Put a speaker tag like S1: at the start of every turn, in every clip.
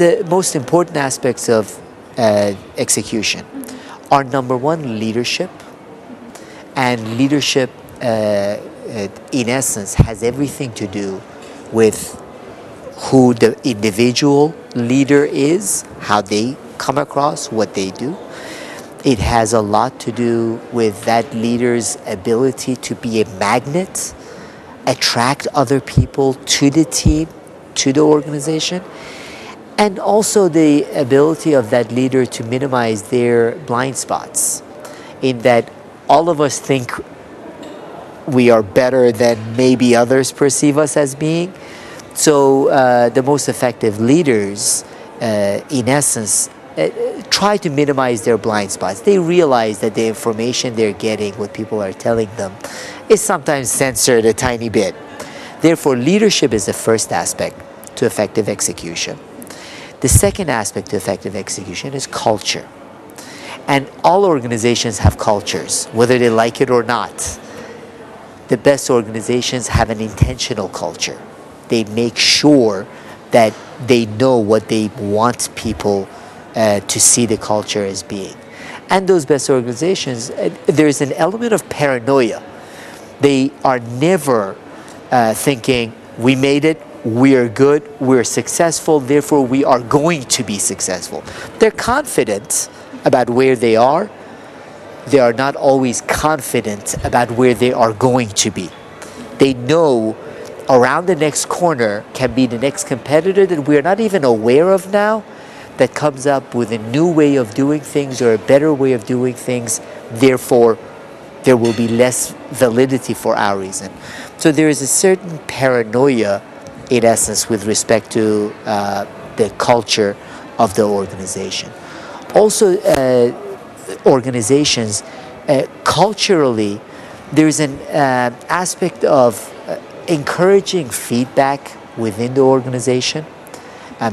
S1: the most important aspects of execution are, number one, leadership. And leadership, in essence, has everything to do with who the individual leader is, how they come across, what they do. It has a lot to do with that leader's ability to be a magnet, attract other people to the team, to the organization, and also the ability of that leader to minimize their blind spots, in that all of us think we are better than maybe others perceive us as being. So the most effective leaders, in essence, try to minimize their blind spots. They realize that the information they're getting, what people are telling them, is sometimes censored a tiny bit. Therefore, leadership is the first aspect to effective execution. The second aspect to effective execution is culture. And all organizations have cultures, whether they like it or not. The best organizations have an intentional culture. They make sure that they know what they want people to see the culture as being. And those best organizations, there's an element of paranoia. They are never thinking, we made it, we are good, we're successful, therefore we are going to be successful. They're confident about where they are. They are not always confident about where they are going to be. They know around the next corner can be the next competitor that we're not even aware of now, that comes up with a new way of doing things or a better way of doing things. Therefore, there will be less validity for our reason. So there is a certain paranoia, in essence, with respect to the culture of the organization. Also, organizations, culturally, there's an aspect of encouraging feedback within the organization,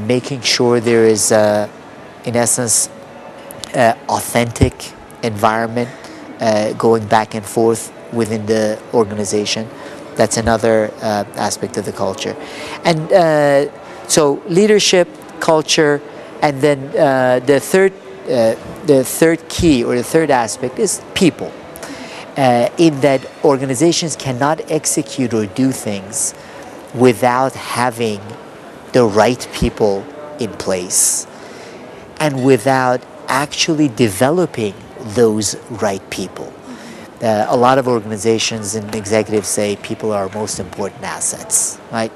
S1: making sure there is, in essence, authentic environment going back and forth within the organization. That's another aspect of the culture. And so leadership, culture, and then the third key or the third aspect is people. In that organizations cannot execute or do things without having the right people in place and without actually developing those right people. A lot of organizations and executives say people are our most important assets, right?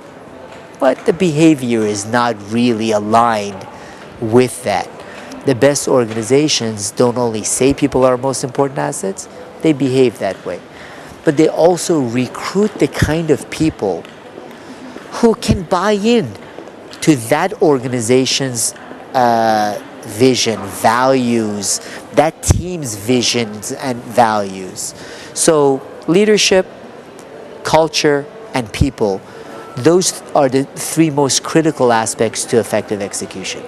S1: But the behavior is not really aligned with that. The best organizations don't only say people are our most important assets, they behave that way. But they also recruit the kind of people who can buy in to that organization's vision, values, that team's visions and values. So leadership, culture, and people, those are the three most critical aspects to effective execution.